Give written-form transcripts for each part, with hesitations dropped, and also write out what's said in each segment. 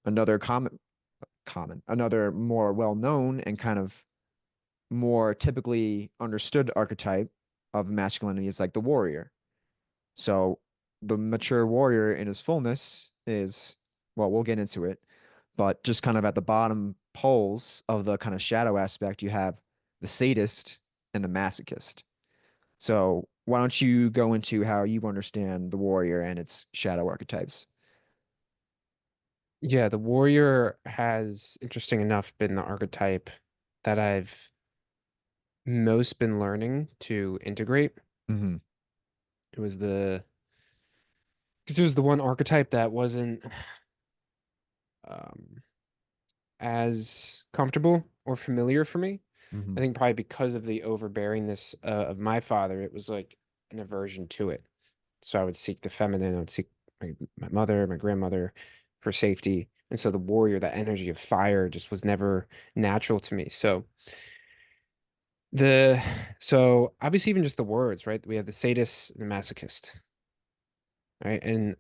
another another more well-known and kind of more typically understood archetype of masculinity is like the warrior. So the mature warrior in his fullness is, well, we'll get into it, but just kind of at the bottom poles of the kind of shadow aspect, you have the sadist and the masochist. So why don't you go into how you understand the warrior and its shadow archetypes? Yeah, the warrior has, interesting enough, been the archetype that I've most been learning to integrate. Hmm. It was because it was the one archetype that wasn't um, as comfortable or familiar for me. I Hmm. think probably because of the overbearingness of my father, it was like an aversion to it. So I would seek the feminine, I would seek my mother, my grandmother for safety. And so the warrior, that energy of fire just was never natural to me. The so obviously even just the words, right? We have the sadist and the masochist, right? And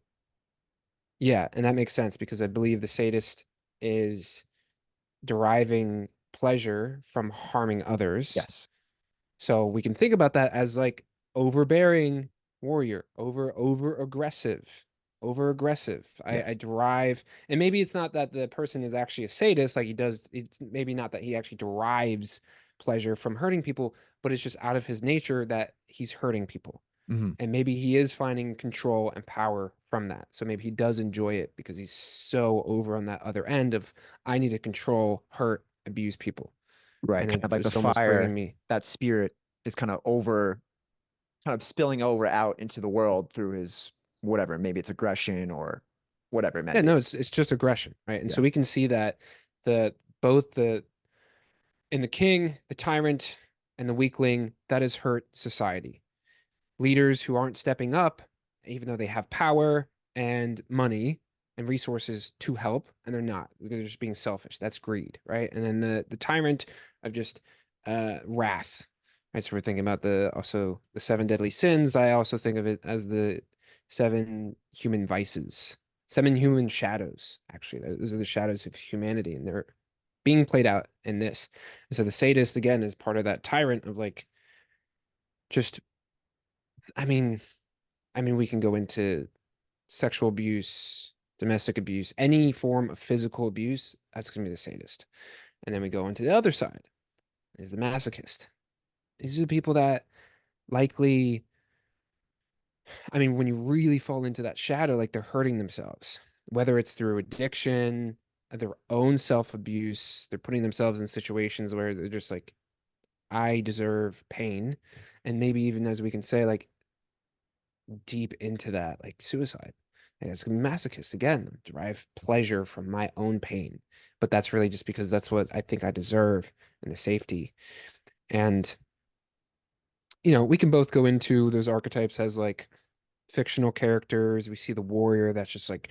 yeah, and that makes sense because I believe the sadist is deriving pleasure from harming others. Yes. So we can think about that as like overbearing warrior, over aggressive. I Yes. derive, and maybe it's not that the person is actually a sadist, like he does, it's maybe not that he actually derives pleasure from hurting people, but it's just out of his nature that he's hurting people. Hmm. And maybe he is finding control and power from that. So maybe he does enjoy it because he's so over on that other end of I need to control, hurt, abuse people. Right. And Kind of it's like the just almost bringing fire, me. that spirit is kind of spilling over out into the world through his whatever, maybe it's aggression or whatever it may Yeah, no, be. it's just aggression, right? And Yeah. so we can see that the both the in the king, the tyrant, and the weakling, that has hurt society. Leaders who aren't stepping up, even though they have power and money and resources to help, and they're not because they're just being selfish. That's greed, right? And then the tyrant of just wrath, right? So we're thinking about the also the seven deadly sins. I also think of it as the seven human vices, seven human shadows. Actually, those are the shadows of humanity, and they're being played out in this. And so the sadist again is part of that tyrant of like just, I mean, we can go into sexual abuse, domestic abuse, any form of physical abuse, that's going to be the sadist. And then we go into the other side, is the masochist. These are the people that likely, when you really fall into that shadow, like they're hurting themselves, whether it's through addiction, their own self abuse, they're putting themselves in situations where they're just like, I deserve pain. And maybe even as we can say, like deep into that, like suicide. And it's masochist again, derive pleasure from my own pain. But that's really just because that's what I think I deserve and the safety. And, we can both go into those archetypes as like fictional characters. We see the warrior that's just like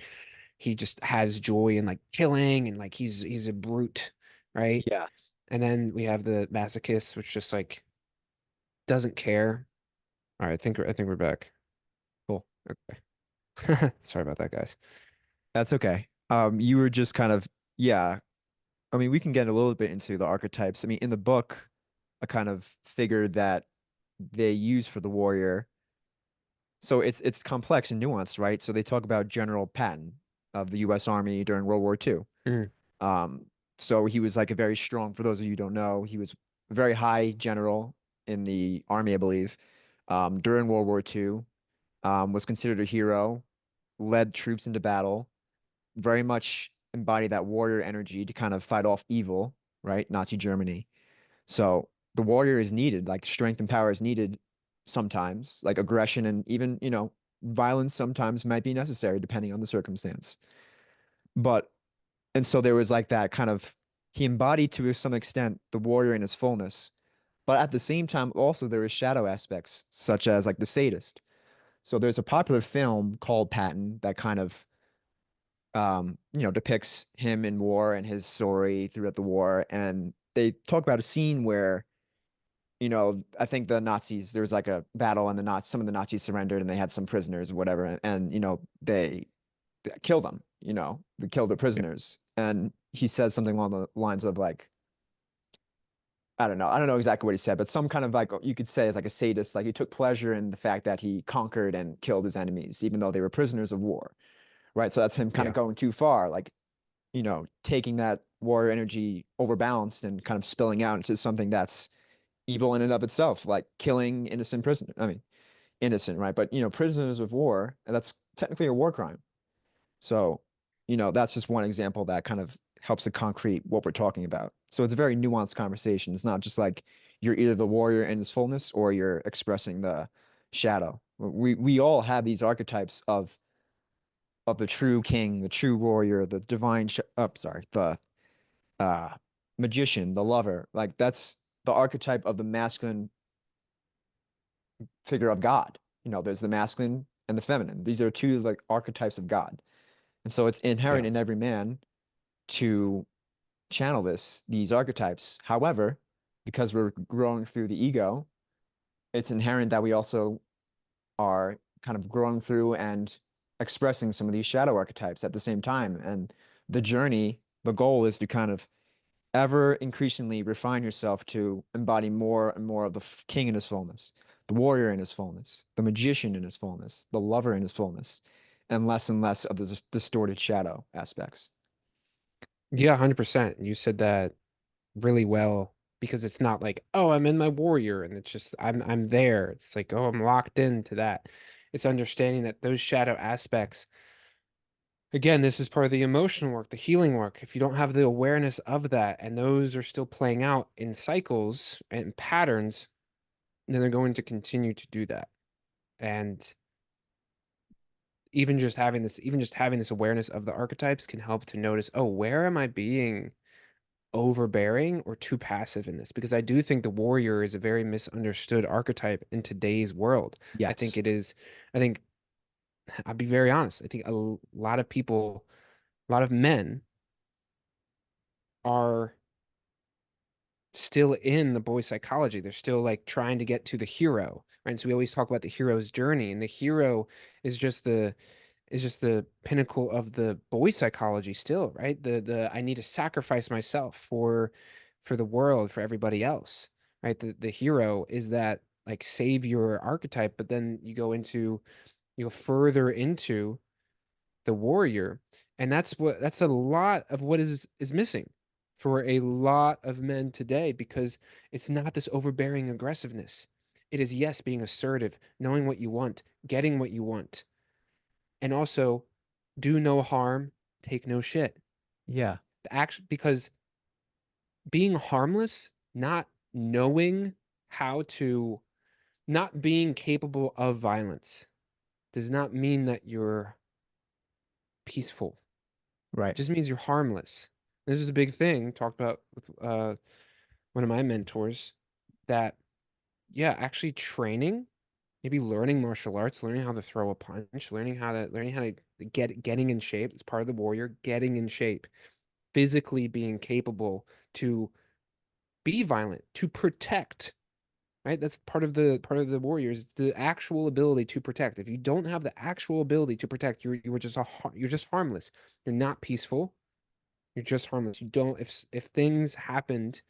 he just has joy in like killing and like he's a brute, right? Yeah. And then we have the masochist, which just like doesn't care. All right, I think we're back. Cool. Okay. Sorry about that, guys. That's okay. You were just kind of, yeah. I mean, we can get a little bit into the archetypes. I mean, in the book, a kind of figure that they use for the warrior. So it's complex and nuanced, right? So they talk about General Patton of the U.S. Army during World War II. Mm, Um, so he was like a very strong, for those of you who don't know, he was a very high general in the army, I believe, during World War II, was considered a hero, led troops into battle, very much embodied that warrior energy to kind of fight off evil, right? Nazi Germany. So the warrior is needed, like strength and power is needed sometimes, like aggression and even, violence sometimes might be necessary depending on the circumstance. But and so there was like that kind of he embodied to some extent the warrior in his fullness. But at the same time, also there is shadow aspects, such as like the sadist. So there's a popular film called Patton that kind of depicts him in war and his story throughout the war. And they talk about a scene where, I think the Nazis, there was like a battle and some of the Nazis surrendered and they had some prisoners or whatever. And they kill them, kill the prisoners. And he says something along the lines of like, I don't know exactly what he said, but some kind of like you could say is like a sadist, like he took pleasure in the fact that he conquered and killed his enemies, even though they were prisoners of war, right? So that's him kind of Yeah. going too far, like, taking that warrior energy overbalanced and kind of spilling out into something that's evil in and of itself, like killing innocent prisoners. I mean, innocent, right? But prisoners of war, and that's technically a war crime. So, that's just one example that kind of helps to concrete what we're talking about. So it's a very nuanced conversation. It's not just like you're either the warrior in his fullness or you're expressing the shadow. We all have these archetypes of the true king, the true warrior, the divine sorry, the uh magician, the lover. Like that's the archetype of the masculine figure of God. There's the masculine and the feminine. These are two like archetypes of God. And so it's inherent Yeah. in every man to channel these archetypes. However, because we're growing through the ego, it's inherent that we also are kind of growing through and expressing some of these shadow archetypes at the same time. And the goal is to kind of ever increasingly refine yourself to embody more and more of the king in his fullness, the warrior in his fullness, the magician in his fullness, the lover in his fullness, and less of the distorted shadow aspects. Yeah, 100%. You said that really well because it's not like, oh, I'm in my warrior and it's just I'm there. It's like, oh, I'm locked into that. It's understanding that those shadow aspects, again, this is part of the emotional work, the healing work. If you don't have the awareness of that and those are still playing out in cycles and patterns, then they're going to continue to do that. And even just having this awareness of the archetypes can help to notice, oh, where am I being overbearing or too passive in this? Because I do think the warrior is a very misunderstood archetype in today's world. I think Yes. it is, I think, I'll be very honest. I think lot of people, a lot of men are still in the boy psychology. They're still like trying to get to the hero, right? And so we always talk about the hero's journey, and the hero is just the pinnacle of the boy psychology still, right? The I need to sacrifice myself for the world, for everybody else, right? The hero is that like savior archetype, but then you go further into the warrior, and that's a lot of what is missing for a lot of men today because it's not this overbearing aggressiveness. It is, yes, being assertive, knowing what you want, getting what you want, and also do no harm, take no shit. Yeah. Because being harmless, not knowing how to, not being capable of violence does not mean that you're peaceful. It Right. just means you're harmless. This is a big thing talked about with one of my mentors that, yeah, actually training, maybe learning martial arts, learning how to throw a punch, learning how to getting in shape. It's part of the warrior, getting in shape, physically being capable to be violent, to protect, right? That's part of the warriors, the actual ability to protect. If you don't have the actual ability to protect, you're just harmless. You're not peaceful. You're just harmless. You don't if things happened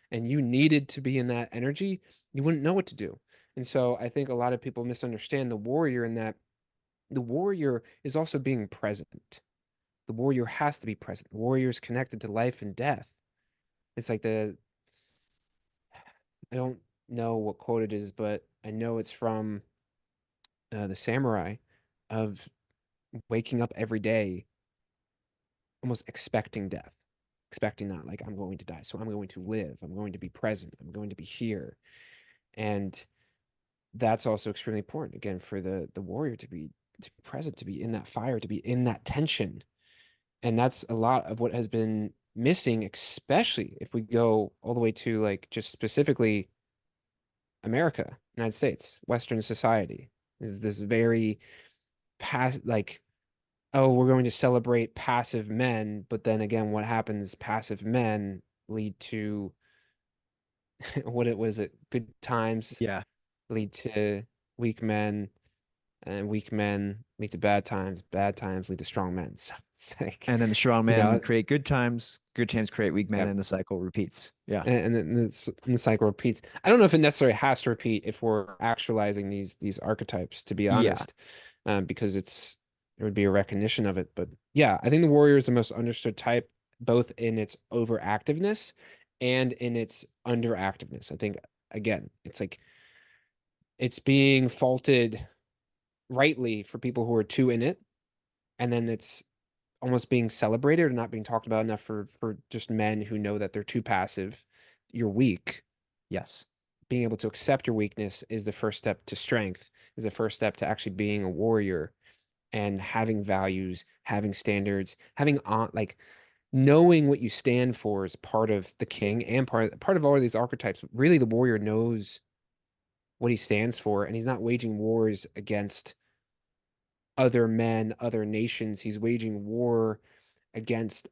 and you needed to be in that energy, you wouldn't know what to do. And so I think a lot of people misunderstand the warrior in that the warrior is also being present. The warrior has to be present. The warrior is connected to life and death. It's like I don't know what quote it is, but I know it's from the samurai of waking up every day almost expecting death, expecting not like I'm going to die, so I'm going to live, I'm going to be present, I'm going to be here. And that's also extremely important again for the warrior to be present, to be in that fire, to be in that tension. And that's a lot of what has been missing, especially if we go all the way to like just specifically America, United States, Western society is this very like, oh, we're going to celebrate passive men, but then again, what happens? Passive men lead to what it was it good times Yeah. lead to weak men, and weak men lead to bad times lead to strong men. So it's like, And then the strong you men know, create good times create weak men, yep. and the cycle repeats. Yeah. And then and the cycle repeats. I don't know if it necessarily has to repeat if we're actualizing these archetypes, to be Yeah. honest, because it would be a recognition of it. But yeah, I think the warrior is the most understood type, both in its overactiveness and in its underactiveness. I think again, it's like it's being faulted rightly for people who are too in it, and then it's almost being celebrated or not being talked about enough for just men who know that they're too passive. You're weak. Yes. Being able to accept your weakness is the first step to strength, is the first step to actually being a warrior and having values, having standards, having on like knowing what you stand for is part of the king and part of all of these archetypes. Really, the warrior knows what he stands for, and he's not waging wars against other men, other nations. He's waging war against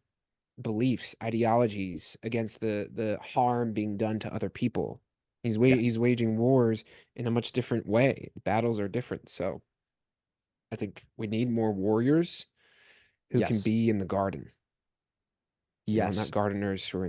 beliefs, ideologies, against the harm being done to other people. Yes. He's waging wars in a much different way. Battles are different. So I think we need more warriors who can Yes. be in the garden, not Yes. gardeners who are